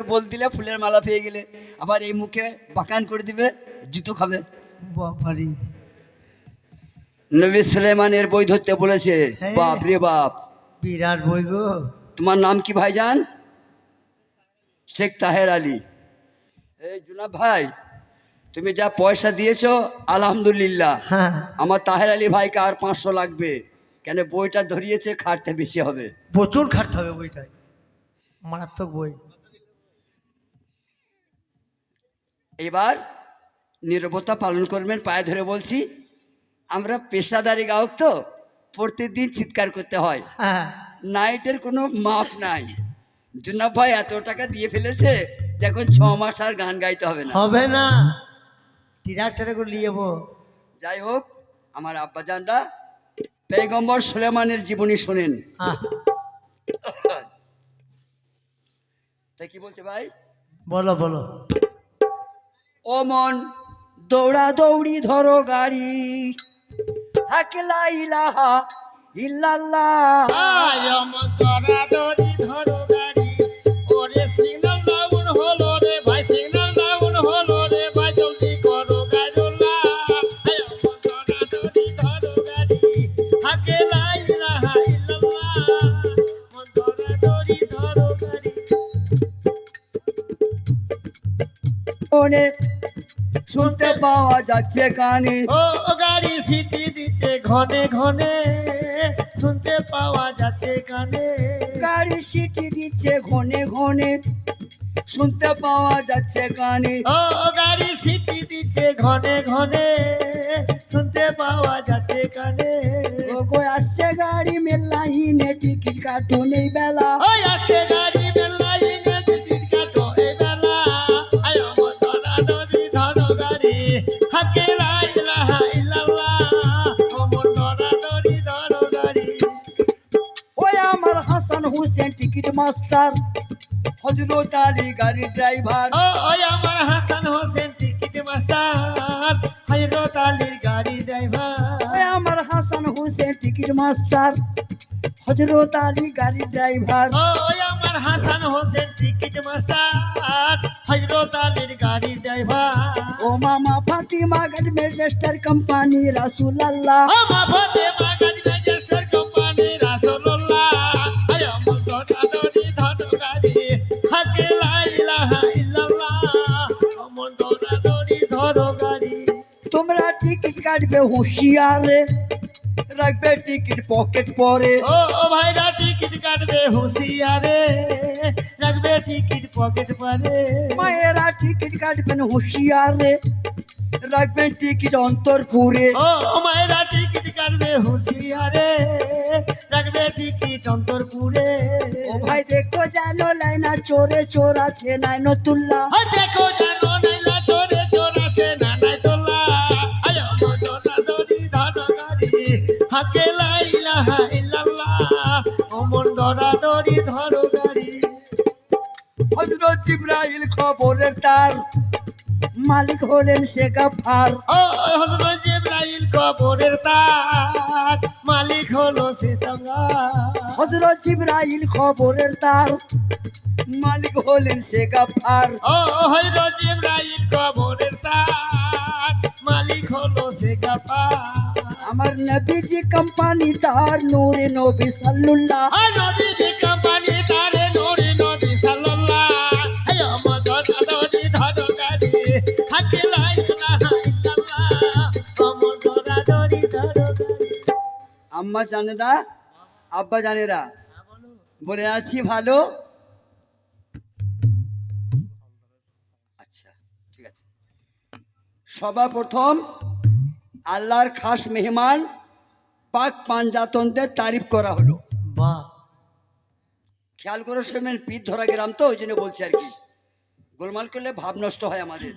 বল দিলে ফুলের মালা পেয়ে গেলে আবার এই মুখে বাকান করে দিবে, জুতো খাবে। বাবারি নবী সুলাইমানের বই ধরতে বলেছে। হ্যাঁ। বাপ রে বাপ, বিরাট বই গো। তোমার নাম কি ভাইজান? শেখ তাহের আলী। এই জুনাব ভাই, তুমি যা পয়সা দিয়েছো আলহামদুলিল্লাহ। হ্যাঁ, আমার তাহের আলী ভাইকে আর 500 লাগবে, কেন বইটা ধরিয়েছে, খাটতে বেশি হবে। প্রচুর খাটতে হবে বইটাই, মারাত্মক বই। এবার নীরবতা পালন করবেন, পায়ে ধরে বলছি। আমরা পেশাদারি গায়ক তো, প্রতিদিন চিৎকার করতে হয়, হ্যাঁ, নাইটের কোনো মাপ নাই। জুনাব ভাই এত টাকা দিয়ে ফেলেছে, এখন 6 মাস আর গান গাইতে হবে না। হবে না, ট্রাক্টরে করে নিয়ে যাবো। যাই হোক, আমার আব্বাজানরা পয়গম্বর সুলেমানের জীবনী শোনেন। হ্যাঁ, তাই কি বলছে ভাই? বলো বলো। ও মন দৌড়া দৌড়ি ধরো গাড়ি, হাকলা ইলাহা ইল্লাল্লাহ। মনে শুনতে পাওয়া যাচ্ছে কানে, ও গাড়ি সিটি দিতে ঘনে ঘনে, শুনতে পাওয়া যাচ্ছে কানে। গাড়ি সিটি দিচ্ছে ঘনে ঘনে, শুনতে পাওয়া যাচ্ছে কানে। ও গাড়ি সিটি দিচ্ছে ঘনে ঘনে, শুনতে পাওয়া যাচ্ছে কানে। ও গো আসছে গাড়ি মেলাহিনে, টিকিট কাটুন এই বেলা। ওই আসছে গাড়ি মেলাই টিকিট কাটো এই বেলা। আয় আমার ধরা ধরি ধরো গাড়ি, হাকে লা ইলাহা ইল্লাল্লাহ। আমার ধরা ধরি ধরো গাড়ি। ওই আমার হাসান হোসেন টিকিট মাস্টার, হযরত আলী গাড়ির ড্রাইভার। ওই আমার হাসান হোসেন টিকিট মাস্টার, হযরত আলীর গাড়ি ড্রাইভার। ওই আমার হাসান হোসেন টিকিট মাস্টার, হযরত আলী গাড়ির ড্রাইভার। ওই আমার হাসান হোসেন টিকিট মাস্টার, হযরত আলীর গাড়ি ড্রাইভার। ও মামা ফাতিমা গাড়ি ম্যানেজার কোম্পানি রাসূলুল্লাহ। ও মা ফাতেমা গাড়ি ম্যানেজার কোম্পানি রাসূলুল্লাহ। আয় আমার ধরা ধরি ধরো গাড়ি, হাকে লা ইলাহা ইল্লাল্লাহ। আমার ধরা ধরি ধরো গাড়ি। তোমরা টিকিট কাটবে হুঁশিয়ারে, রাখবে টিকিট পকেট পরে। ও ভাইরা টিকিট কাটবে হুঁশিয়ারে, রাখবে টিকিট পকেট পারে। মায়েরা টিকিট কাটবেন হুঁশিয়ারে, রাখবেন টিকিট অন্তরপুরে। ও মায়েরা টিকিট কাটবে হুঁশিয়ারে, রাখবে টিকিট অন্তরপুরে। ও ভাই দেখো জানো লাইনা চোরে চোর আছে নাইনতুল্লাহ। ও দেখো জানো নাইলা চোরে চোর আছে না নাই তোলা। আয় আমার ধরা ধরি ধরো গাড়ি, হাকে লা ইলাহা ইল্লাল্লাহ। আমার ধরা ধরি ধরো গাড়ি। হযরত জিবরাইল খবরের তার, মালিক হলেন সে গাফফার। ও হযরত জিবরাইল কবরের তার, মালিক হলো সে তাঙ্গা। হযরত জিবরাইল খবরের তার, মালিক হলেন সে গাফফার। ও হযরত জিবরাইল কবরের তার, মালিক হলো সে গাফার। আমার নবীজি কোম্পানি তার, নূরে নবী সাল্লাল্লাহ। আর নবীজি কোম্পানি তারে নূরে নবী সাল্লাল্লাহ। আয় আমার ধরা ধরি ধরো গাড়ি, হাকে লা ইলাহা ইল্লাল্লাহ। আমার ধরা ধরি ধরো গাড়ি। আম্মা জানেরা, আব্বা জানেরা, বলে আছি ভালো। আচ্ছা ঠিক আছে। সবার প্রথম আল্লাহর খাস মেহমান পাক পাঞ্জাতনদের তারিফ করা হলো। বাহ, খেয়াল করে শুনবেন, পিঠ ধরা গ্রাম তো, ওই জন্য বলছি আর কি, গোলমাল করলে ভাব নষ্ট হয় আমাদের।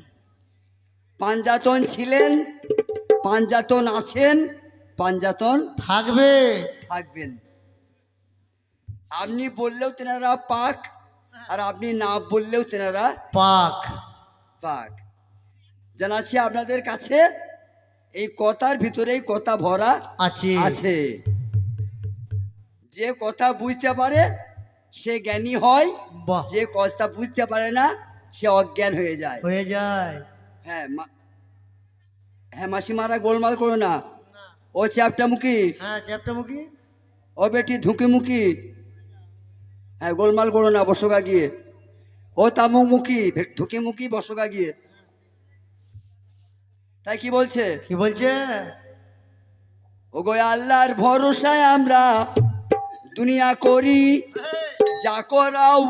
পাঞ্জাতন ছিলেন, পাঞ্জাতন আছেন, পাঞ্জাতন থাকবে। থাকবেন। আপনি বললেও তেনারা পাক, আর আপনি না বললেও তেনারা পাক। পাক। জানাচ্ছি আপনাদের কাছে, এই কথার ভিতরেই কথা ভরা আছে। আছে। যে কথা বুঝতে পারে সে জ্ঞানী হয়, বাহ, যে কথা বুঝতে পারে না সে অজ্ঞান হয়ে যায়। হয়ে যায়। হ্যাঁ হ্যাঁ মাসিমারা গোলমাল করো না। ও চ্যাপটামুখী, হ্যাঁ, চ্যাপ্টা মুখী। ও বেটি ধুঁকিমুখী, হ্যাঁ গোলমাল করো না, বসোগা গিয়ে। ও তামুকমুখী, ধুঁকিমুখী, বসোগা গিয়ে। তাই কি বলছে? কি বলছে? ও গো আল্লাহর ভরসায় আমরা দুনিয়া করি, যা করাও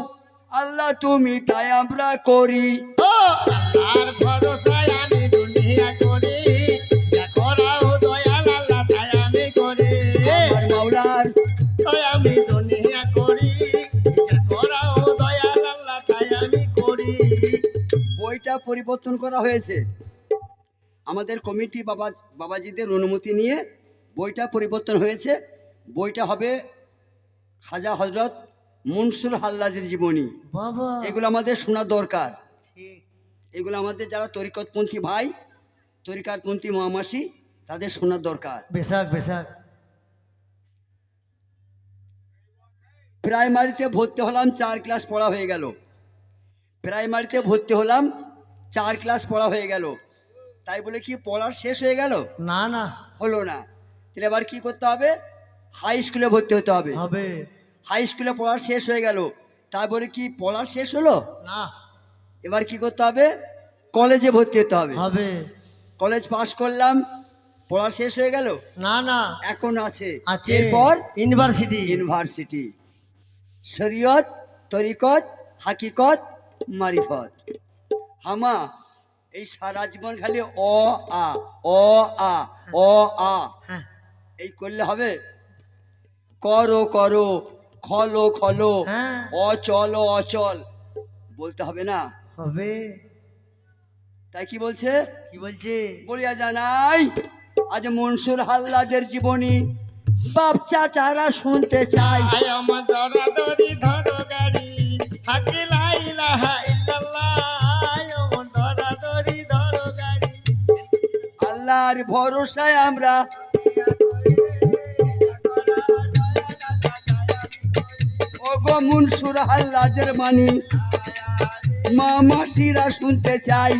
আল্লাহ তুমি তাই আমরা করি। ও আল্লাহর ভরসায় আমি দুনিয়া করি, যা করাও দয়াল আল্লাহ তাই আমি করি। আমার মাওলার তাই আমি দুনিয়া করি, যা করাও দয়াল আল্লাহ তাই আমি করি। বইটা পরিবর্তন করা হয়েছে আমাদের কমিটি বাবাজিদের অনুমতি নিয়ে। বইটা পরিবর্তন হয়েছে। বইটা হবে খাজা হজরত মনসুর হাল্লাজের জীবনী। বাবা, এগুলো আমাদের শোনা দরকার। ঠিক। এগুলো আমাদের যারা তরিকতপন্থী ভাই, তরিকাতপন্থী মহামাসি, তাদের শোনার দরকার। বেশাক বেশাক। প্রাইমারিতে ভর্তি হলাম, 4 ক্লাস পড়া হয়ে গেল। প্রাইমারিতে ভর্তি হলাম, 4 ক্লাস পড়া হয়ে গেল। তাই বলে কি পড়ার শেষ হয়ে গেল? না না, হলো না। তাহলে এবার কি করতে হবে? হাই স্কুলে ভর্তি হতে হবে। হবে হাই স্কুলে পড়ার শেষ হয়ে গেল, তাই বলে কি পড়ার শেষ হলো? না, এবার কি করতে হবে? কলেজে ভর্তি হতে হবে। হবে কলেজ পাশ করলাম, পড়া শেষ হয়ে গেল? না না, এখন আছে। আছে এরপর ইউনিভার্সিটি। ইউনিভার্সিটি, শরীয়ত, তরিকত, হাকিকত, মারিফত। হামা এই সারা জীবন খালি অ আ অ আ অ আ হ্যাঁ, এই করলে হবে? করো করো, খলো খলো, হ্যাঁ, অচল অচল বলতে হবে না? হবে। তাই কি বলছে? কি বলছে? বলিয়া জানাই আজ মনসুর হাল্লাজের জীবনী বাপ চাচারা শুনতে চাই। আয় আমার দরাদরি ধরো গাড়ি, হাকি লা ইলাহা ইল্লাল্লাহ। আয় আমার দরাদরি ধরো গাড়ি। আল্লাহর ভরসায় আমরা ওগো মনসুর হাল্লাজের বাণী মা মাসিরা শুনতে চাই।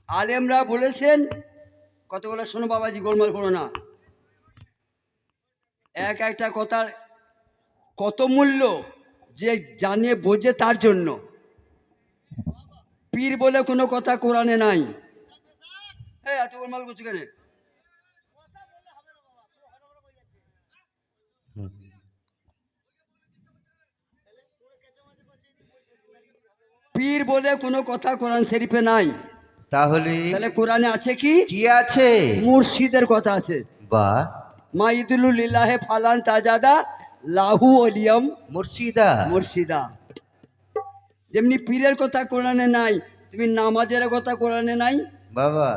আলেমরা বলেছেন, কতগুলো শোনো বাবাজি, গোলমাল করো না। এক একটা কথার কত মূল্য যে জানিয়ে বোঝে তার জন্য। পীর বলে কোনো কথা কোরআনে নাই। এই এত গোলমাল করছো কেন? পীর বলে কোনো কথা কোরআন শরীফে নাই। তাহলে তাহলে কোরআনে আছে কি? কি আছে? মুর্শিদের কথা আছে। বা মা ইদুল্লিল্লাহে ফালান তাজাদা লাহু অলিয়ম মুর্শিদা। মুর্শিদা। যেমনি পীরের কথা কোরআনে নাই, তুমি নামাজের কথা কোরআনে নাই। বাবা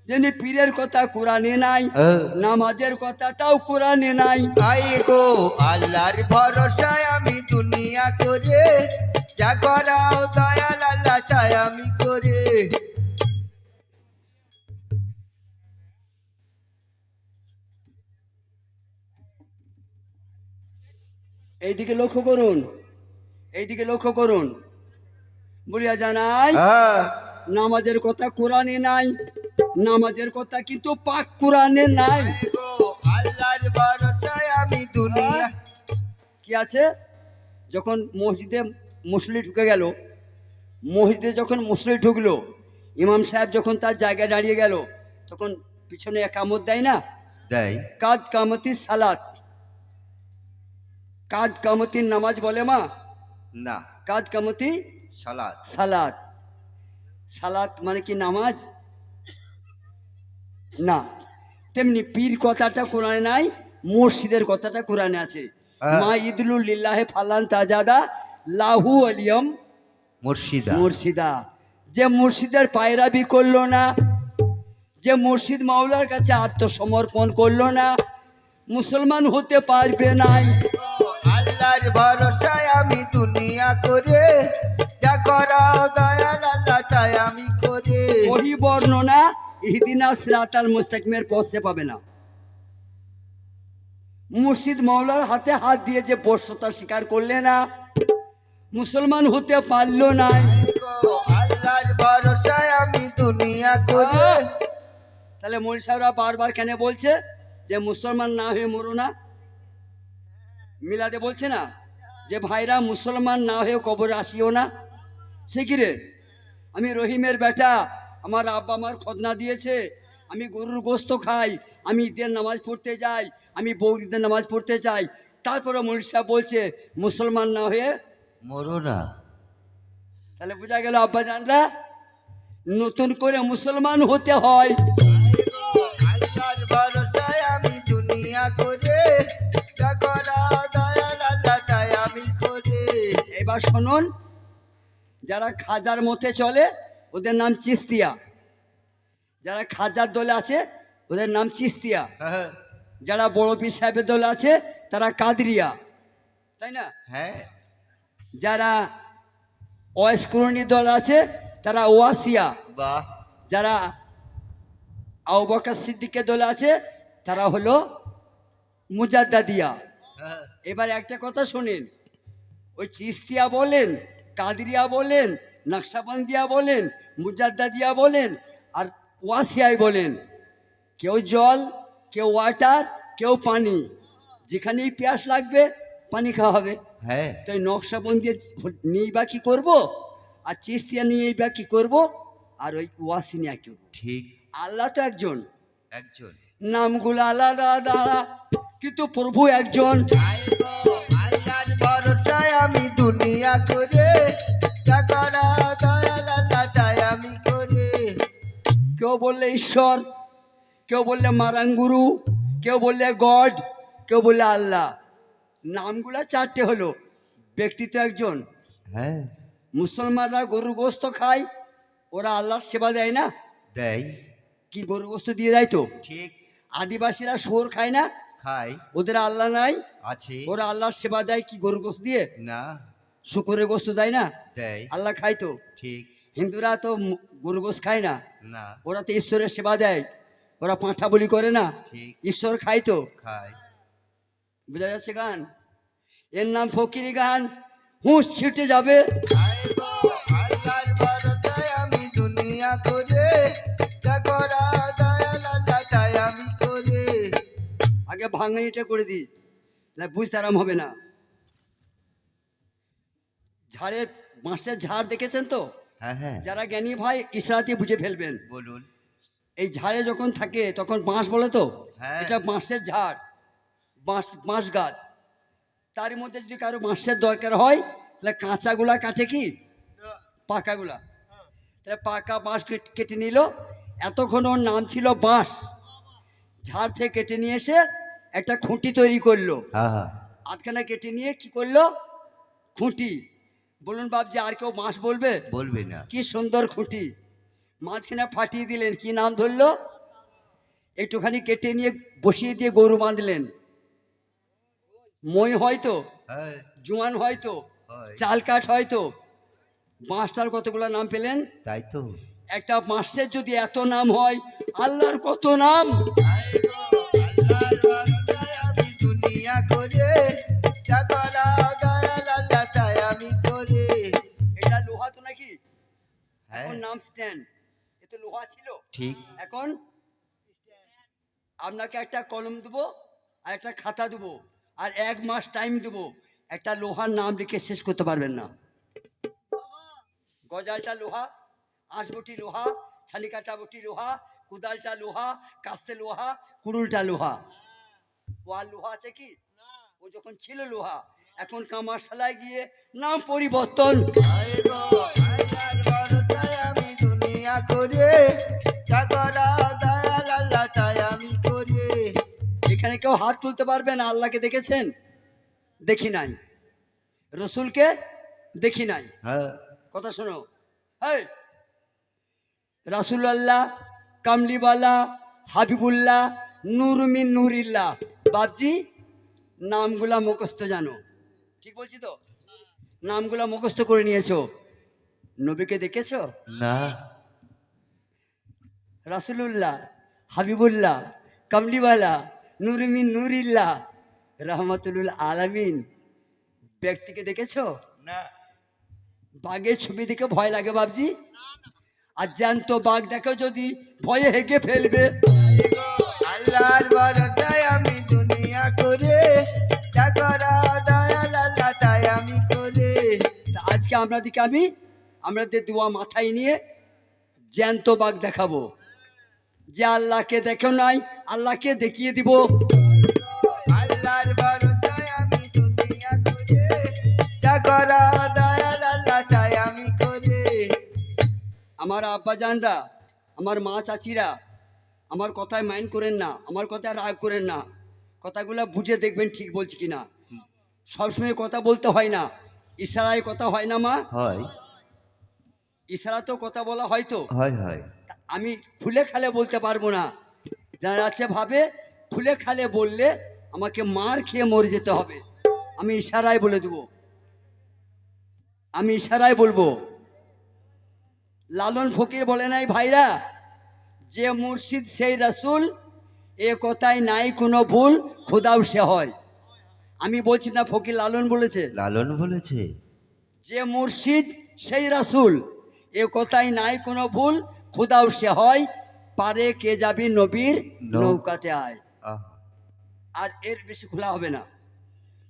যেমনি পীরের কথা কোরআনে নাই, ও, নামাজের কথাটাও কোরআনে নাই। আই গো আল্লাহর ভরসায় আমি দুনিয়া করে, যা করাও দয়াল আল্লাহ চাই আমি করে। এইদিকে লক্ষ্য করুন, এইদিকে লক্ষ্য করুন। বলিয়া জানাই হ্যাঁ, নামাজের কথা কোরআনে নাই, নামাজের কথা কিন্তু পাক কোরআনে নাই। আই গো আল্লাহর ভরসায় আমি দুনিয়া। কি আছে? যখন মসজিদে মুসল্লি ঢুকে গেল, মসজিদে যখন মুসল্লি ঢুকলো, ইমাম সাহেব যখন তার জায়গায় দাঁড়িয়ে গেল, তখন পিছনে একামত দেয় না? দেয়। কাদ কামতি সালাত, কাদ কামতির নামাজ বলে মা? না, কাদ কামতি সালাত। সালাত। সালাত মানে কি নামাজ? না। তেমনি পীর কথাটা কোরআনে নাই, মসজিদের কথাটা কোরআনে আছে। মা ইদুল লিল্লাহে ফালান তাজাদা লাহু আলিয়ম মুর্শিদা। মুর্শিদা। যে মুর্শিদের পায়রাবি করলো না, যে মুর্শিদ মাওলার কাছে আত্মসমর্পণ করলো না, মুসলমান হতে পারবে নাই। আল্লাহর ভরসায় আমি দুনিয়া করে, যা করাও দয়াল আল্লাহ চাই আমি করে। ও ওহি বর্ণনা ইহদিনা সিরাতাল মুস্তাকিমের পৌঁছতে পাবে না। মুর্শিদ মাওলার হাতে হাত দিয়ে যে বর্ষতা স্বীকার করলে না, মুসলমান হতে পারলো না। গো আল্লাহর ভরসায় আমি দুনিয়া করে। তাহলে মৌলভী সাহেবরা বারবার কেন বলছে যে মুসলমান না হয়ে মরো না? মিলাদে বলছে না যে ভাইরা মুসলমান না হয়ে কবরে আসিও না? সে কি রে, আমি রহিমের বেটা, আমার আব্বা আমার খদনা দিয়েছে, আমি গরুর গোস্ত খাই, আমি ঈদের নামাজ পড়তে যাই, আমি বৌরিদের নামাজ পড়তে চাই, তারপরে মৌলভী সাহেব বলছে মুসলমান না হয়ে মরো না। তাহলে বোঝা গেল আব্বাজানরা নতুন করে মুসলমান হতে হয়। আল্লাহর ভরসায় আমি দুনিয়া করে, যা করা দয়াল আল্লাহ তাই আমি করে। এবার শুনুন, যারা খাজার মতে চলে ওদের নাম চিস্তিয়া, যারা খাজার দলে আছে ওদের নাম চিস্তিয়া, হ্যাঁ যারা বড় পীর সাহেবের দলে আছে তারা কাদরিয়া, তাই না? হ্যাঁ যারা ওয়াইসকরণী দল আছে তারা ওয়াসিয়া, বাহ যারা আবু বকর সিদ্দিকের দলে আছে তারা হলো মুজাদ্দাদিয়া। হ্যাঁ এবার একটা কথা শোনেন, ওই চিস্তিয়া বলেন, কাদরিয়া বলেন, নকশাবন্দিয়া বলেন, মুজাদ্দাদিয়া বলেন আর ওয়াসিয়াই বলেন, কেউ জল, কেউ ওয়াটার, কেউ পানি, যেখানেই পেঁয়াস লাগবে পানি খাওয়া হবে। হ্যাঁ তো এই নকশাবন্দিয়া নিয়েই বা কী করবো, আর চিস্তিয়া নিয়েই বা কী করবো, আর ওই ওয়াসি নিয়ে কী করবো? ঠিক আল্লাহ তো একজন, একজন। নামগুলো আলাদা আলাদা কিন্তু প্রভু একজন। আল্লাহর ভরসায় আমি দুনিয়া করে, যা করা দয়াল আল্লাহ তাই আমি করে। কেউ বললে ঈশ্বর, কেউ বললে মারাঙ্গুরু, কেউ বললে গড, কেউ বললে আল্লাহ। নামগুলা চারটে হলো, ব্যক্তি তো একজন। হ্যাঁ মুসলমানরা গরুর গোস্ত খায়, ওরা আল্লাহর সেবা দেয় না? দেয়। কি গরুর গোস্ত দিয়ে দেয় তো? ঠিক আদিবাসীরা শুয়োর খায় না? খাই ওদের আল্লাহ নাই, আছে ওরা আল্লাহর সেবা দেয় কি গরুর গোস্ত দিয়ে? না শুকরের গোস্ত দেয় না? দেয়। আল্লাহ খায় তো। ঠিক হিন্দুরা তো গরুর গোস্ত খায় না, না ওরা তো ঈশ্বরের সেবা দেয়, ওরা পাঁঠা বলি করে না, ঠিক ঈশ্বর খায় তো। খাই। বোঝা যাচ্ছে গান? এর নাম ফকিরি গান, হুঁশ ছিটে যাবে। আল্লাহর ভরসায় আমি দুনিয়া করে, যা করা দয়াল আল্লাহ তাই আমি করে। আগে ভাঙানিটা করে দিই, না বুঝতে আরাম হবে না। ঝাড়ের বাঁশের ঝাড় দেখেছেন তো? হ্যাঁ হ্যাঁ যারা জ্ঞানী ভাই ইশরাতে বুঝে ফেলবেন। বলুন। এই ঝাড়ে যখন থাকে তখন বাঁশ বলে তো, হ্যাঁ। এটা বাঁশের ঝাড়, বাঁশ গাছ। তার মধ্যে যদি কারো বাঁশের দরকার হয় তাহলে কাঁচাগুলা কাটে কি পাকাগুলা, তাহলে পাকা বাঁশ কেটে নিল। এতক্ষণ ওর নাম ছিল বাঁশ, ঝাড় থেকে কেটে নিয়ে এসে একটা খুঁটি তৈরি করলো, হ্যাঁ হ্যাঁ আধখানা কেটে নিয়ে কি করলো খুঁটি। বলুন বাবজি, আর কেউ বাঁশ বলবে? বলবে না। কি সুন্দর খুঁটি, মাঝখানে ফাটিয়ে দিলেন, কি নাম ধরলো? একটুখানি কেটে নিয়ে বসিয়ে দিয়ে গরু বাঁধলেন। মই হয়তো, হ্যাঁ জোয়ান হয়তো, হয়। চাল কাঠ হয়তো, বাঁশটার কতগুলো নাম পেলেন? তাই তো। একটা বাঁশের যদি এত নাম হয়, আল্লাহর কত নাম। আল্লাহর ভরসায় আমি দুনিয়া করে, যা করা দয়াল আল্লাহ তাই আমি করে। এটা লোহা তো নাকি? হ্যাঁ এখন নাম স্ট্যান্ড, এ তো লোহা ছিল। ঠিক এখন আপনাকে একটা কলম দেবো আর একটা খাতা দেবো আর 1 মাস টাইম দেবো, একটা লোহার নাম লিখে শেষ করতে পারবেন না। গজালটা লোহা, আঁশবটি লোহা, ছানিকাটা বটি লোহা, কুদালটা লোহা, কাস্তে লোহা, কুড়ুলটা লোহা। ও আর লোহা আছে কি? ও যখন ছিল লোহা, এখন কামারশালায় গিয়ে নাম পরিবর্তন। আল্লাহর ভরসায় আমি দুনিয়া করে, যা করা দয়াল আল্লাহ তাই আমি করে। এখানে কেউ হাত তুলতে পারবে না? আল্লাহকে দেখেছেন? দেখি নাই। রসুলকে দেখি নাই। হ্যাঁ কথা শোনো, এই রাসূলুল্লাহ, কামলিওয়ালা, হাবিবুল্লাহ, নূর মিন নূরিল্লাহ, বাবজি নামগুলা মুখস্থ জানো? ঠিক বলছি তো? নামগুলা মুখস্থ করে নিয়েছো। নবীকে দেখেছো? না রাসূলুল্লাহ, হাবিবুল্লাহ, কামলিওয়ালা, নুরমিন নুরিল্লাহ, রহমাতুল আলামিন ব্যক্তিকে দেখেছো? না বাঘের ছবি দেখে ভয় লাগে বাবজি? আর জ্যান্ত বাঘ দেখো যদি ভয়ে হেগে ফেলবে। আল্লাহর ভরসায় আমি দুনিয়া করে, যা করা দয়াল আল্লাহ তাই আমি করে। তা আজকে আমাদের দোয়া মাথায় নিয়ে জ্যান্ত বাঘ দেখাবো, যে আল্লাহকে দেখো নাই, আল্লাহকে দেখিয়ে দিব। আল্লাহর ভরসায় আমি দুনিয়া করে, যা করা দয়াল আল্লাহ তাই আমি করে। আমার আব্বাজানরা, আমার মা চাচিরা, আমার কথায় মাইন্ড করেন না, আমার কথায় রাগ করেন না, কথাগুলো বুঝে দেখবেন ঠিক বলছি কিনা। সবসময় কথা বলতে হয় না, ইশারায় কথা হয় না মা? হয় ইশারাতেও কথা বলা হয় তো। হয় হয়। তা আমি খুলে খালে বলতে পারবো না, জানা যাচ্ছে ভাবে খুলে খালে বললে আমাকে মার খেয়ে মরে যেতে হবে। আমি ইশারায় বলে দেবো, আমি ইশারায় বলবো। লালন ফকির বলে নাই ভাইরা, যে মুর্শিদ সেই রাসূল, এ কথায় নাই কোনো ভুল, খোদাও সে হয়। আমি বলছি না, ফকির লালন বলেছে। লালন বলেছে। যে মুর্শিদ সেই রাসূল, এ কথায় নাই কোনো ভুল, খোদাও সে হয়। পারে কে যাবি নবীর নৌকাতে আয়। আহ, আর এর বেশি খোলা হবে না।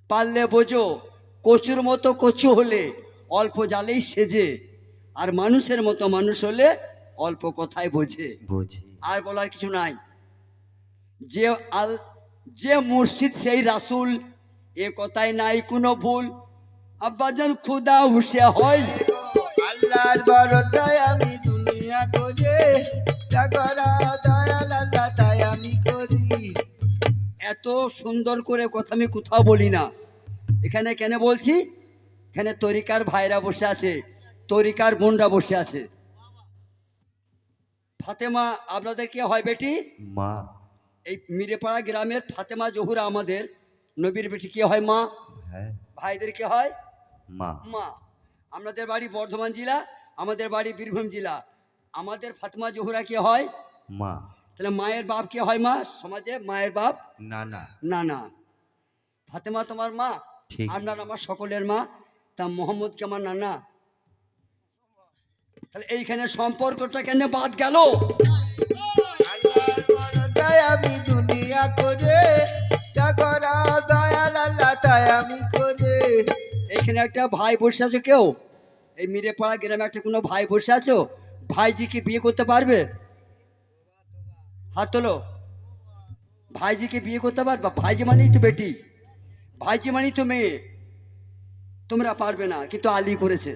পারলে বোঝো, কচুর মতো কচু হলে অল্প জালেই সেজে, আর মানুষের মতো মানুষ হলে অল্প কথায় বোঝে। বুঝি। আর বলার কিছু নাই। যে যে মুর্শিদ সেই রাসূল, এ কথায় নাই কোনো ভুল, আব্বাজান খুদা হুশে হয়। আল্লাহর ভরসায় আমি দুনিয়া করে, যা করা দয়াল আল্লাহ তাই আমি করি। এত সুন্দর করে কথা আমি কোথাও বলি না। এখানে কেন বলছি? এখানে তরিকার ভাইরা বসে আছে, তরিকার বোনরা বসে আছে। ফাতেমা আপনাদের কে হয় বেটি? মা। এই মিরেপাড়া গ্রামের ফাতেমা জহুরা আমাদের নবীর বেটি কে হয়? মা। হ্যাঁ ভাইদের কে হয়? মা। মা। আমাদের বাড়ি বর্ধমান জেলা, আমাদের বাড়ি বীরভূম জেলা। আমাদের ফাতেমা জহুরা কে হয়? মা। তাহলে মায়ের বাপ কে হয়? মা। সমাজে মায়ের বাপ না না। না না। ফাতেমা তোমার মা, ঠিক। আপনার আমার সকলের মা। তা মোহাম্মদ কে আমার নানা। তাহলে এইখানে সম্পর্কটা কেন বাদ গেল? আল্লাহর ভরসায় আমি দুনিয়া করে, যা করা দয়াল আল্লাহ তাই আমি করে। এখানে একটা ভাই বসে আছো কেউ? এই মিরেপাড়া গ্রামে একটা কোনো ভাই বসে আছো? ভাইজিকে বিয়ে করতে পারবে? হাত তোলো। ভাইজিকে বিয়ে করতে পারবা? ভাইজি মানেই তো বেটি, ভাইজি মানেই তো মেয়ে। তোমরা পারবে না, কিন্তু আলী করেছে।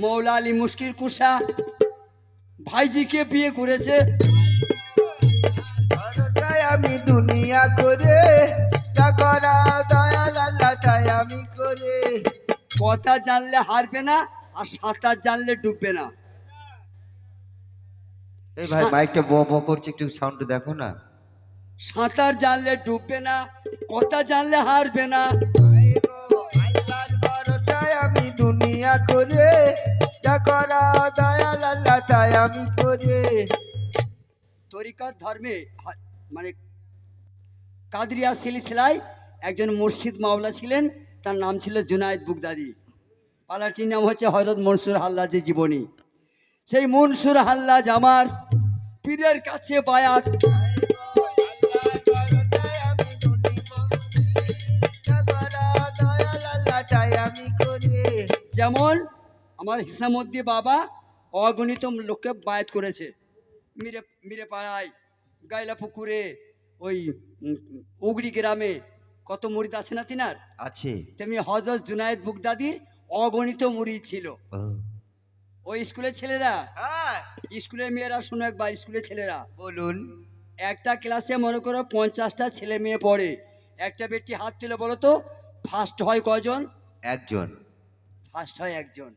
মৌলা আলী মুশকিল কুশা ভাইজিকে বিয়ে করেছে। ভরসায় আমি দুনিয়া করে, যা করা দয়াল আল্লাহ তাই আমি করে। কথা জানলে হারবে না, আর সাঁতার জানলে ডুববে না। এই ভাই মাইকটা ব ব করছে, একটু সাউন্ড দেখো না। সাঁতার জানলে ডুববে না, কথা জানলে হারবে না। আল্লাহর ভরসায় আমি দুনিয়া করে, যা করা দয়াল আল্লাহ তাই আমি করে। তরিকত ধর্মে মানে কাদরিয়া সিলসিলায় একজন মুর্শিদ মাওলা ছিলেন, তার নাম ছিল জুনায়েদ বুগদাদি। পালাটির নাম হচ্ছে হযরত মনসুর হাল্লাজের জীবনী। সেই মনসুর হাল্লাজ আমার পীরের কাছে বায়াত। আল্লাহর ভরসায় আমি দুনিয়া করে, যা করা দয়াল আল্লাহ তাই আমি করে। যেমন আমার হিসামদ্দি বাবা অগণিত লোককে বায়াত করেছে। মিরে পাড়ায়, গাইলা পুকুরে, ওই উগড়ি গ্রামে কত মুরিদ আছে না তিনার? আছে। তেমনি হযরত জুনায়েদ বুগদাদির অগণিত মুরিদ ছিল। ও, ওই স্কুলের ছেলেরা, হ্যাঁ স্কুলের মেয়েরা, শোনো একবার, স্কুলের ছেলেরা বলুন। একটা ক্লাসে মনে করো 50টা ছেলে মেয়ে পড়ে। একটা বেটি হাত তুলে বলো তো, ফার্স্ট হয় কজন? একজন। ফার্স্ট হয় একজন।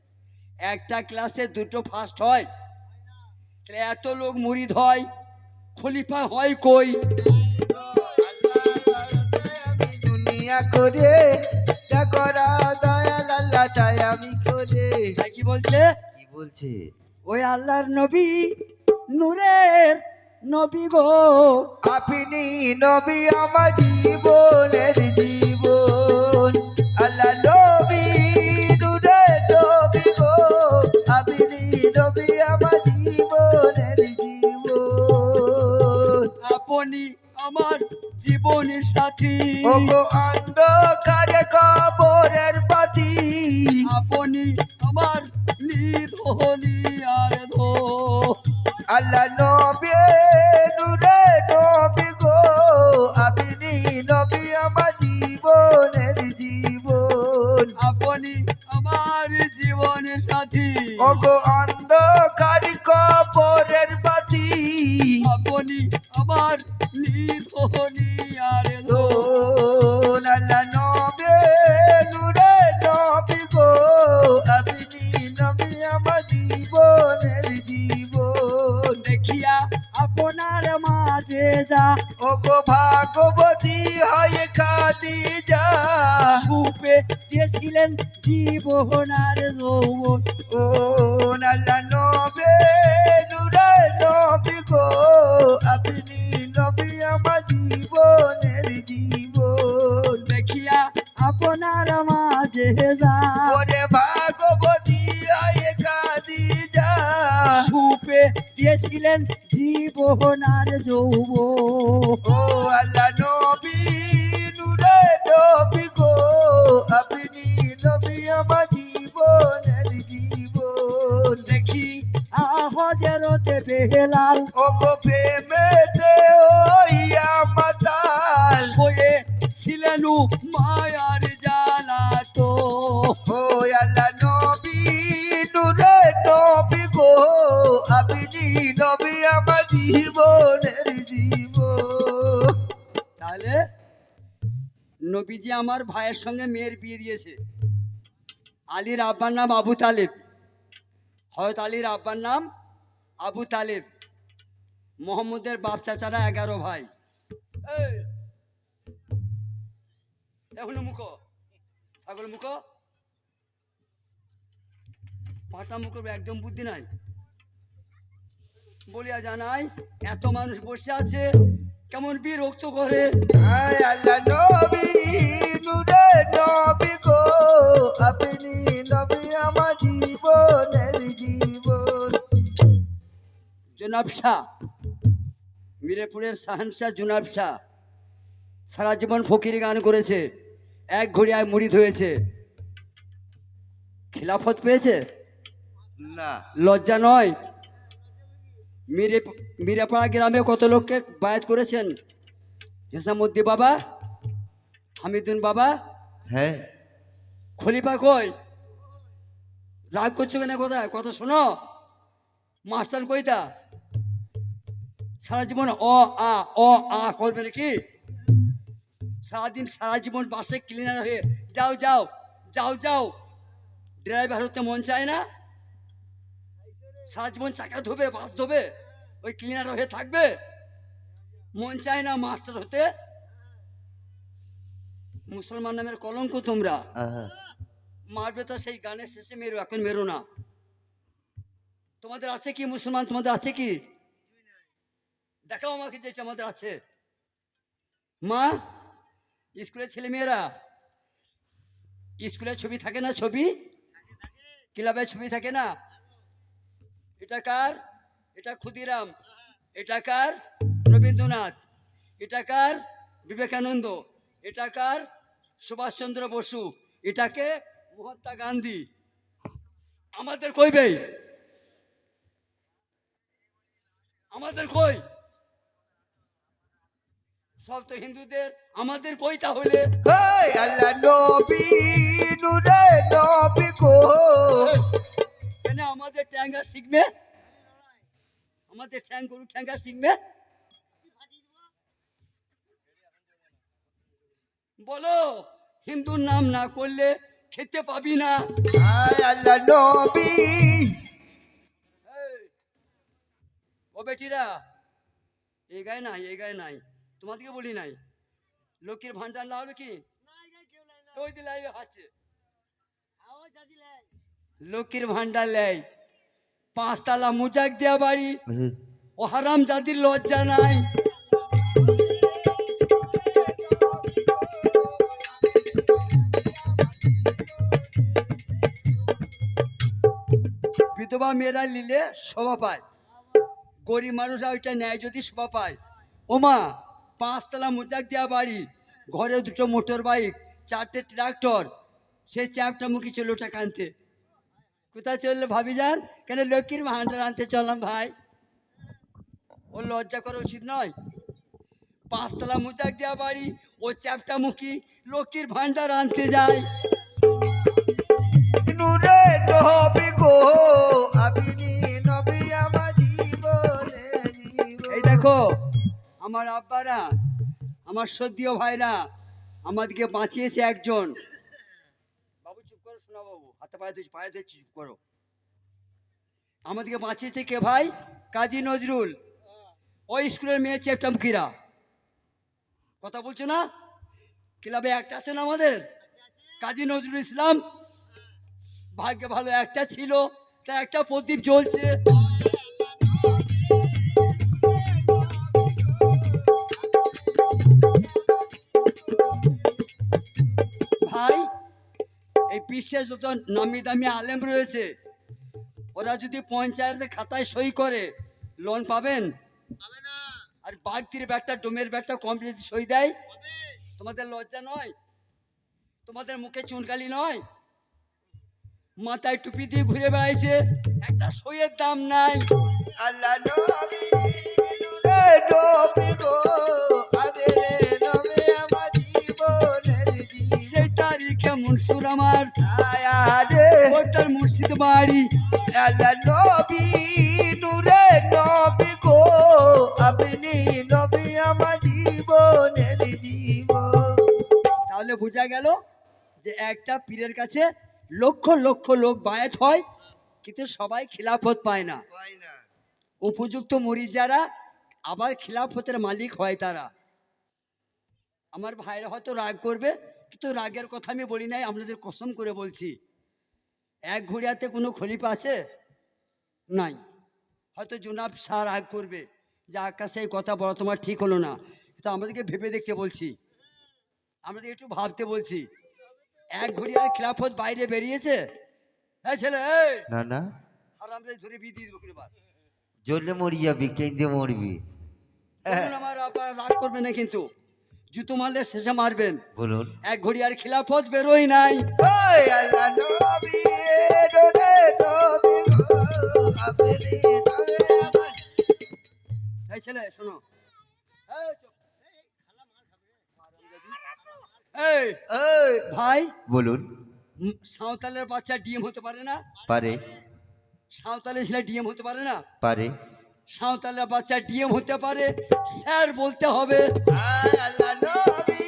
একটা ক্লাসে দুটো ফার্স্ট হয়, তাহলে এত লোক মুরিদ হয়, খলিফা হয় কই? আল্লাহর ভরসায় আমি দুনিয়া করে, যা করা দয়াল আল্লাহ তাই আমি করে। তাই কি বলছে? কি বলছে? ওই আল্লাহর নবী নূরের নবী গো, আপনি নবী আমার জীবনের জীবন, আল্লাহ নবী নূরে নবী গো, আপনি নবী আমার জীবনের জীবন। আপনি আমার জীবনের সাথী, ওগো অন্ধকারে কবরের পাতি, আপনি আমার নিধনি আর ধো, আল্লাহ নবী নূরে নবী গো, আপনি নবী আমার জীবনের জীবন। আপনি আমার জীবনের সাথী, ওগো অন্ধকার কবরের বাতি, আপনি আমার নিধনি আর ধো, আল্লাহ নবী নূরে নবী গো, আপনি নবী আমার জীবনের জীবন। দেখিয়া আপনার মাঝে যা ওগো ভাগবতী হয় খাদিজা, সুপে দিয়েছিলেন জীবন আর যৌবন, ও আল্লাহ নবী নূরে নবী গো, আপনি নবী আমার জীবনের জীবন। দেখিয়া আপনার মাঝে যা ওরে ভাগবতী আয়ে খাদিজা, সুপে দিয়েছিলেন জীবন আর যৌবন, ও আল্লাহ নবী নূরে নবী গো, আপনি নবী আমার জীবনের জীবন। দেখি হজরতে বেলাল ও গো প্রেমেতে ওইয়া মাতাল, হয়ে ছিলেন মায়ার জ্বালা তো, ও আল্লাহ নবী নূরে নবী গো, আপনি নবী আমার জীবনের জীবন। তাহলে নবীজি আমার ভাইয়ের সঙ্গে মেয়ের বিয়ে দিয়েছে। আলীর আব্বার নাম আবু তালেব, হয়ত আলীর আব্বার নাম আবু তালেব। মোহাম্মদের বাপ চাচারা 11 ভাই। এখন মুখো ছাগল মুখো পাটা মুখো একদম বুদ্ধি নাই বলিয়া জানাই, এত মানুষ বসে আছে কেমন বিরক্ত করে। আয় আল্লাহ নবী নূরে নবী গো, আপনি নবী আমার জীবনের জীবন। জনাব শাহ, মিরেপুরের শাহানশাহ জনাব শাহ সারা জীবন ফকিরি গান করেছে, এক ঘড়িয়ায় মুড়ি ধুয়েছে, খিলাফত পেয়েছে? না, লজ্জা নয়? মিরাপাড়া গ্রামে কত লোককে বায়াত করেছেন? হিসামুদ্দিন বাবা, হামিদুন বাবা, হ্যাঁ, খলিফা কই? রাগ করছো কেন? কোথায় কথা শোনো, মাস্টার কইতা সারা জীবন অ আ করবে নাকি? সারাদিন সারা জীবন বাসে ক্লিনার হয়ে যাও যাও যাও যাও, ড্রাইভার হতে মন চায় না? সারা জীবন চাকা ধোবে, বাস ধোবে, ওই ক্লিনার হয়ে থাকবে? মন চায় না মাস্টার হতে? মুসলমান নামের কলঙ্ক তোমরা। মারবে তো সেই গানের শেষে মেরো, এখন মেরো না। তোমাদের আছে কি মুসলমান? তোমাদের আছে কি? দেখাও আমাকে যেটা আমাদের আছে। মা, স্কুলের ছেলে মেয়েরা স্কুলের ছবি থাকে না? ছবি ক্লাবের ছবি থাকে না? এটা কার? এটা ক্ষুদিরাম। এটা কার? রবীন্দ্রনাথ। এটা কার? বিবেকানন্দ। এটা কার? সুভাষচন্দ্র বসু। এটাকে মহাত্মা গান্ধী। আমাদের কইবে? আমাদের কই? সব তো হিন্দুদের, আমাদের কই তাহলে? হায় আল্লাহ নবী নূরে নবী গো, কেন আমাদের ট্যাঙ্গা শিখবে? আমাদের ঠ্যাং গরু ঠ্যাঙ্গা শিখবে? বলো, হিন্দুর নাম না করলে খেতে পাবি না। হায় আল্লাহ নবী। এই, ও বেটিরা, এই গায়ে নাই, এই গায়ে নাই, তোমাদেরকে বলি নাই। লক্ষ্মীর ভান্ডার না হবে কি? ওই দিলে আছে লক্ষ্মীর ভান্ডার লেয়, 5 তলা মুজাক দেয়া বাড়ি, ও হারাম জাতির লজ্জা নাই। বিধবা মেয়েরা নিলে শোভা পায়, গরিব মানুষরা ওইটা নেয় যদি শোভা পায়। ওমা, 5 তলা মোজাক দেওয়া বাড়ি, ঘরে 2টো মোটর বাইক, 4টে ট্রাক্টর, সেই চ্যাপটা মুখী চলো টাকা আনতে। কোথায় চললে ভাবি যান? কেন লক্ষ্মীর ভান্ডার আনতে চললাম ভাই। ও লজ্জা করা উচিত নয়? 5 তলা মোজাক দেওয়া বাড়ি, ও চ্যাপটা মুখী লক্ষ্মীর ভান্ডার আনতে যায়। নূরে নবী গো আপনি নবী আমার জীবনে এই দেখো আমার আব্বারা, আমার সদ্যীয় ভাইরা আমাদেরকে বাঁচিয়েছে একজন। বাবু চুপ করো, শোনা বাবু, হাতে পায়ে ধরছি চুপ করো। আমাদেরকে বাঁচিয়েছে কে ভাই? কাজী নজরুল। ওই স্কুলের মেয়ে চেপটামুখিরা, কথা বলছো না? ক্লাবে একটা আছে না আমাদের, কাজী নজরুল ইসলাম। ভাগ্যে ভালো একটা ছিল, তা একটা প্রদীপ জ্বলছে। ভাই, এই বিশ্বে যত নামি দামি আলেম রয়েছে, ওরা যদি পঞ্চায়েতের খাতায় সই করে লোন পাবেন? আর বাগদির ব্যাটটা, ডোমের ব্যাটটা কম যদি সই দেয়, তোমাদের লজ্জা নয়? তোমাদের মুখে চুনকালি নয়? মাথায় টুপি দিয়ে ঘুরে বেড়াইছে, একটা সইয়ের দাম নাই। আল্লাহ নবী নূরে নবী গো আপনি নবী আমার জীবনের সেই তারিখে মনসুর আমার আয়া রে ওটার মুর্শিদ বাড়ি। আল্লাহ নবী নূরে নবী গো আপনি নবী আমার জীবনের জীবন। তাহলে বোঝা গেল যে একটা পীরের কাছে লক্ষ লক্ষ লোক বায়াত হয়, কিন্তু সবাই খিলাফত পায় না। উপযুক্ত মুরিদ যারা, আবার খিলাফতের মালিক হয় তারা। আমার ভাইরা হয়তো রাগ করবে, কিন্তু রাগের কথা আমি বলি নাই, আপনাদের কসম করে বলছি। এক ঘড়িয়াতে কোনো খলিফা আছে? নাই। হয়তো জনাব শাহ রাগ করবে যে আকাশে এই কথা বলা তোমার ঠিক হলো না, কিন্তু আমাদেরকে ভেবে দেখতে বলছি, আমাদের একটু ভাবতে বলছি। এক ঘড়িয়ার খিলাফত বাইরে বেরিয়েছে? হ্যাঁ ছেলে, না না হারামজাদা ধরে বিয়ে দিয়ে দেবো কিরবার। জ্বললে মরি যাবি, কেঁদে মরবি। বলুন, আমার আপনারা রাগ করবেন না কিন্তু, জুতো মারলে শেষে মারবেন। বলুন এক ঘড়িয়ার খিলাফত বেরোই নাই। ওই আল্লাহ নবী নূরে নবী গো আপনি নবী আমার এই ছেলে শোনো, এই ওই ভাই, বলুন সাঁওতালের বাচ্চা ডিএম হতে পারে না? পারে সাঁওতালের ছেলে ডিএম হতে পারে না? পারে সাঁওতালের বাচ্চা ডিএম হতে পারে, স্যার বলতে হবে। আয় আল্লাহ নবী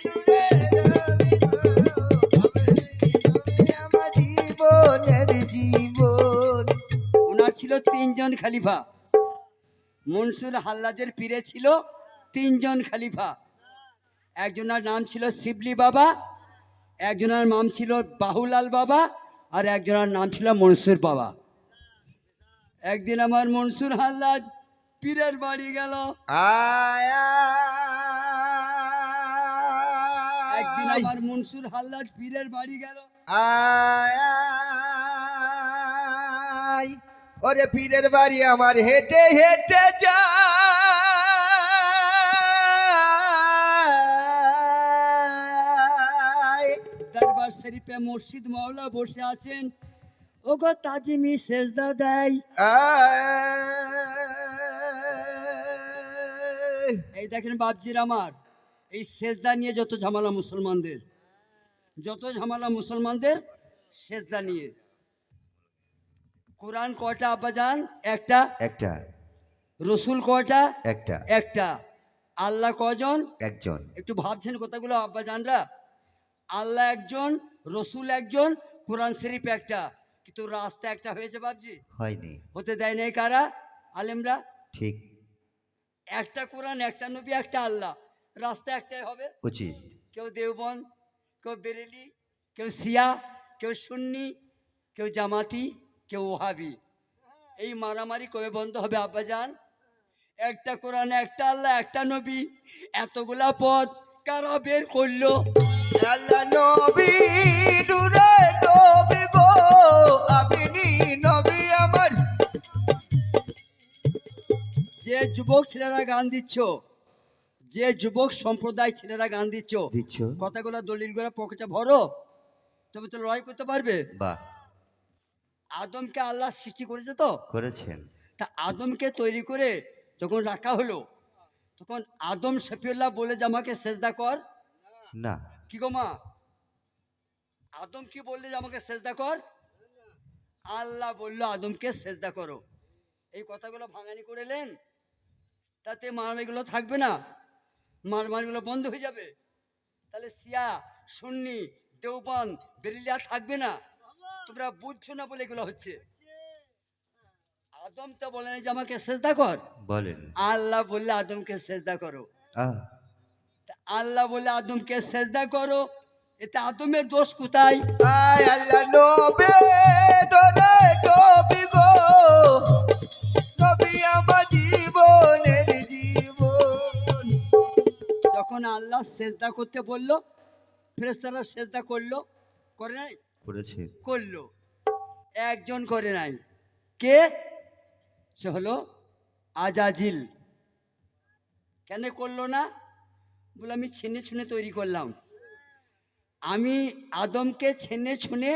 নূরে নবী গো আপনি আমার জীবনের জীবন। ওনার ছিল 3 জন খলিফা। মনসুর হাল্লাজের পীরে ছিল 3 জন খলিফা। একজনের নাম ছিল শিবলি বাবা, একজনের নাম ছিল বাহুলাল বাবা, আর একজনের নাম ছিল মনসুর বাবা। একদিন আমার মনসুর হাল্লাজ পীরের বাড়ি গেল। একদিন আমার মনসুর হাল্লাজ পীরের বাড়ি গেল। ওরে পীরের বাড়ি আমার হেঁটে হেঁটে যায়। দরবার শরীফে মুর্শিদ মাওলা বসে আছেন, ওগো তাজিমি সেজদা দেয়। এই দেখেন বাপজির আমার, এই সেজদা নিয়ে যত ঝামেলা মুসলমানদের, যত ঝামেলা মুসলমানদের সেজদা নিয়ে। কোরআন কয়টা আব্বাজান? একটা। একটা রসুল কয়টা? একটা একটা। আল্লাহ কজন? একজন। একটু ভাবছেন কথাগুলো আব্বাজানরা? আল্লাহ একজন, রসুল একজন, কোরআন শরীফ একটা, কিন্তু রাস্তা একটা হয়েছে বাপজি? হয়নি। হতে দেয় নাই কারা? আলেমরা। ঠিক একটা কোরআন, একটা নবী, একটা আল্লাহ, রাস্তা একটাই হবে। উচিত। কেউ দেওবন্দ, কেউ বেরেলি, কেউ শিয়া, কেউ সুন্নি, কেউ জামাতি, কেউ ওহাবি। এই মারামারি কবে বন্ধ হবে আব্বাজান? একটা কোরআন, একটা আল্লাহ, একটা নবী, এতগুলা পদ কারা বের করলো? আল্লাহ নবী নূরে নবী গো আপনি নবী আমার। যে যুবক ছেলেরা গান দিচ্ছ, যে যুবক সম্প্রদায় ছেলেরা গান দিচ্ছ, দিচ্ছ কথাগুলো দলিলগুলো পকেটে ভরো, তবে তো লড়াই করতে পারবে। বাহ, আদমকে আল্লাহ সৃষ্টি করেছে তো, করেছেন। তা আদমকে তৈরি করে যখন রাখা হলো, তখন আদম শফিউল্লাহ বলে যে আমাকে সেজদা কর, না, কি গো মা, আদম কি বললে যে আমাকে সেজদা কর? আল্লাহ বললো আদমকে সেজদা করো। এই কথাগুলো ভাঙানি করে এলেন, তাতে মারামারিগুলো থাকবে না, মারামারিগুলো বন্ধ হয়ে যাবে। তাহলে শিয়া, সুন্নি, দেওবান, বেরিলিয়া থাকবে না। তোমরা বুঝছো না বলে এগুলো হচ্ছে। আদম তো বলে না যে আমাকে সেজদা কর, বলেন। আল্লাহ বললে আদমকে সেজদা করো। আহ, তা আল্লাহ বললে আদমকে সেজদা করো, এতে আদমের দোষ কোথায়? আয় আল্লাহ নবী নূরে নবী গো নবী আমার জীবনের জীবন। যখন আল্লাহ সেজদা করতে বললো, ফেরেশতারা সেজদা করলো, করে নাই? করেছে। করলো। একজন করে নাই, কে? সে হলো আজাজিল। কেন করলো না? বলে আমি ছেনে ছুনে তৈরি করলাম, আমি আদমকে ছেনে ছুনে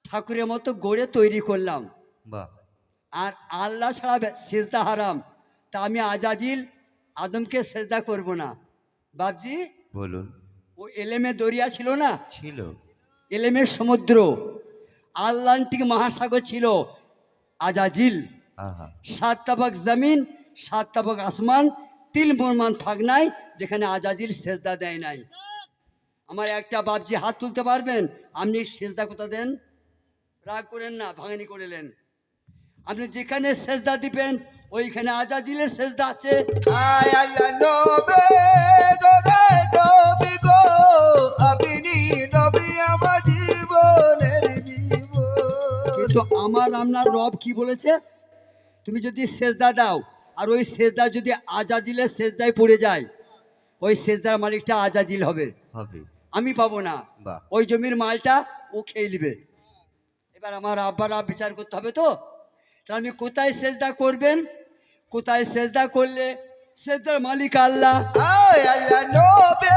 ঠাকুরের মতো গড়ে তৈরি করলাম, বাহ, আর আল্লাহ ছাড়া সেজদা হারাম, তা আমি আজাজিল আদমকে সেজদা করব না। বাপজি, বলুন। ও এলেমে দরিয়া ছিল না, ছিল। এলেমের সমুদ্র, আল্লান্টিক মহাসাগর ছিল আজাজিল। আহা, 7 তাবাক জমিন, 7 তাবাক আসমান, 3 মোরমান ফাঁক নাই যেখানে আজাজিল সেজদা দেয় নাই। আমার একটা বাপজি হাত তুলতে পারবেন আপনি সেজদা কোথা দেন? রাগ করেন না, ভাঙানি করেলেন। আপনি যেখানে সেজদা দিবেন ওইখানে আজাজিলের সেজদা আছে। আয় আল্লাহ নবী নূরে নবী গো আপনি নবী আমার জীবনের জীবন। কিন্তু আমার আপনার রব কি বলেছে? তুমি যদি সেজদা দাও আর ওই সেজদা যদি আজাজিলের সেজদায় পড়ে যায়, ওই সেজদার মালিকটা আজাজিল হবে, হবে। আমি পাবো না। বাহ, ওই জমির মালটা ও খেয়ে নেবে। এবার আমার আব্বার বিচার করতে হবে তো, তাহলে আমি কোথায় সেজদা করবেন? কোথায় সেজদা করলে সেজদার মালিক আল্লাহ? আয় আল্লাহ নবী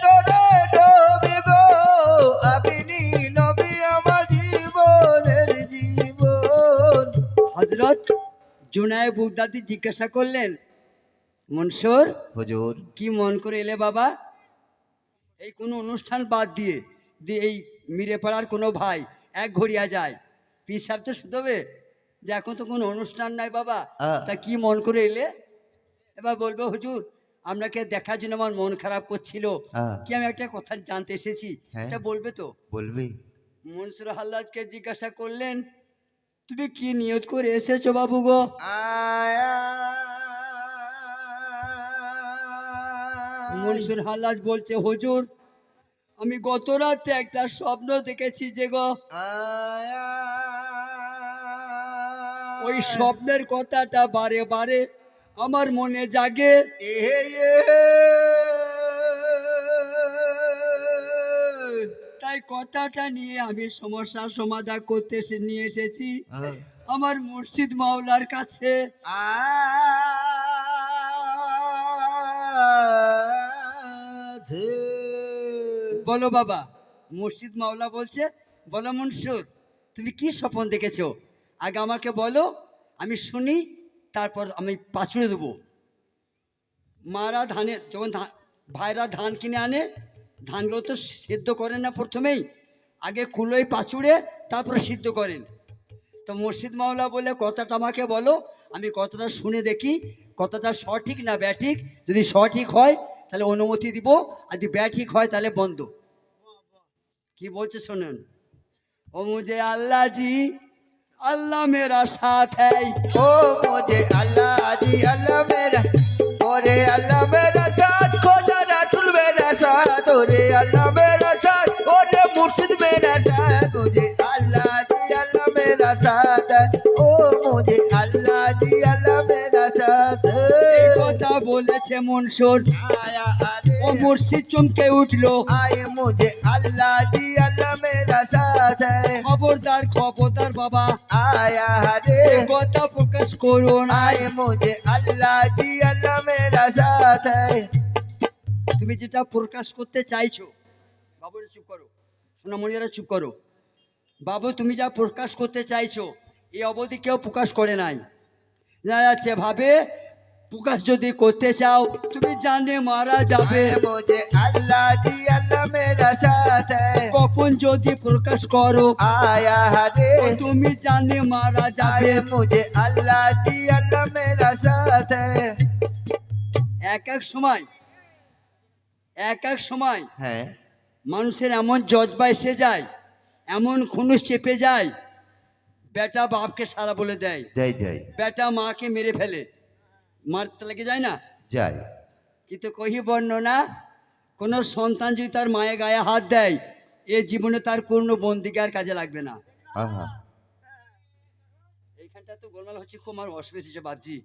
নূরে নবী গো আপনি নবী আমার জীবনের জীবন। হযরত জুনায়েদ বুগদাদি জিজ্ঞাসা করলেন, মনসুর হুজুর। কি মন করে এলে বাবা? এই কোনো অনুষ্ঠান বাদ দিয়ে দিয়ে এই মিরেপাড়ার কোনো ভাই এক ঘড়িয়া যায়, পীর সাহেব তো শুধবে যে এখন তো কোনো অনুষ্ঠান নাই বাবা, তা কি মন করে এলে? এবার বলবো হুজুর আপনাকে দেখার জন্য আমার মন খারাপ করছিল, কি আমি একটা কথা জানতে এসেছি, হ্যাঁ। এটা বলবে তো? বলবি। মনসুর হাল্লাজকে জিজ্ঞাসা করলেন, তুমি কি নিয়ত করে এসেছো বাবু গো? মনসুর হাল্লাজ বলছে, হুজুর আমি গত রাতে একটা স্বপ্ন দেখেছি যে গো, ওই স্বপ্নের কথাটা বারে বারে আমার মনে জাগে। তাই কথাটা নিয়ে আমি সমস্যার সমাধান করতে নিয়ে এসেছি আমার মুর্শিদ মাওলার কাছে। বলো বাবা। মুর্শিদ মাওলা বলছে, বলো মনসুর তুমি কি স্বপ্ন দেখেছো, আগে আমাকে বলো, আমি শুনি, তারপর আমি পাচুড়ে দেবো। মারা ধানের যখন ভাইরা ধান কিনে আনে, ধানগুলো তো সেদ্ধ করেন না প্রথমেই, আগে কুলোয় পাচুড়ে তারপরে সিদ্ধ করেন। তো মুর্শিদ মাওলা বলে কথাটা আমাকে বলো, আমি কথাটা শুনে দেখি কথাটা সঠিক না ব্যাঠিক, যদি সঠিক হয় তাহলে অনুমতি দিব, আর যদি ব্যাঠিক হয় তাহলে বন্ধ। কি বলছে শুনুন। ও মুঝে আল্লাহ জি अल्लाह मेरा साथ है, ओ मुझे अल्लाह जी अल्लाह मेरा, ओरे अल्लाह मेरा साथ, खोजा राठुल मेरा साथ, ओरे अल्लाह मेरा साथ, ओरे मुर्शिद मेरा साथ, मुझे अल्लाह जी अल्लाह मेरा साथ, ओ मुझे अल्लाह जी अल्लाह मेरा साथ। বলেছে মনসুর आया अरे ও মুর্শিদ চমকে উঠলো आए मुझे अल्लाह जी अल्लाह मेरा साथ है খবরদার খবরদার বাবা आया এ अरे কথা প্রকাশ করো না आए मुझे अल्लाह जी अल्लाह मेरा साथ है তুমি যেটা প্রকাশ করতে চাইছো বাবু চুপ করো সোনামণিরা চুপ করো বাবু তুমি যা প্রকাশ করতে চাইছো এই অবধি কেউ প্রকাশ করে নাই যা যাচ্ছে ভাবে প্রকাশ যদি করতে চাও তুমি জানে মারা যাবে आए मुझे अल्लाह जी अल्लाह मेरा साथ है কখন যদি প্রকাশ করো आया তো अरे তুমি জানে মারা যাবে आए मुझे अल्लाह जी अल्लाह मेरा साथ है এক এক সময় है মানুষের এমন জজবা এসে যায় এমন খুনুস চেপে যায় বেটা বাপকে সারা বলে দেয় जय जय বেটা মাকে মেরে ফেলে মারতে লেগে যায় না जय কিন্তু কহি বর্ণনা কোনো সন্তান যদি তার মায়ের গায়ে হাত দেয় এ জীবনে তার কোনো বন্দিকার কাজে লাগবে না हाँ हाँ এইখানটা তো গোলমাল হচ্ছে খুব আমার অসুবিধা হচ্ছে বাপজি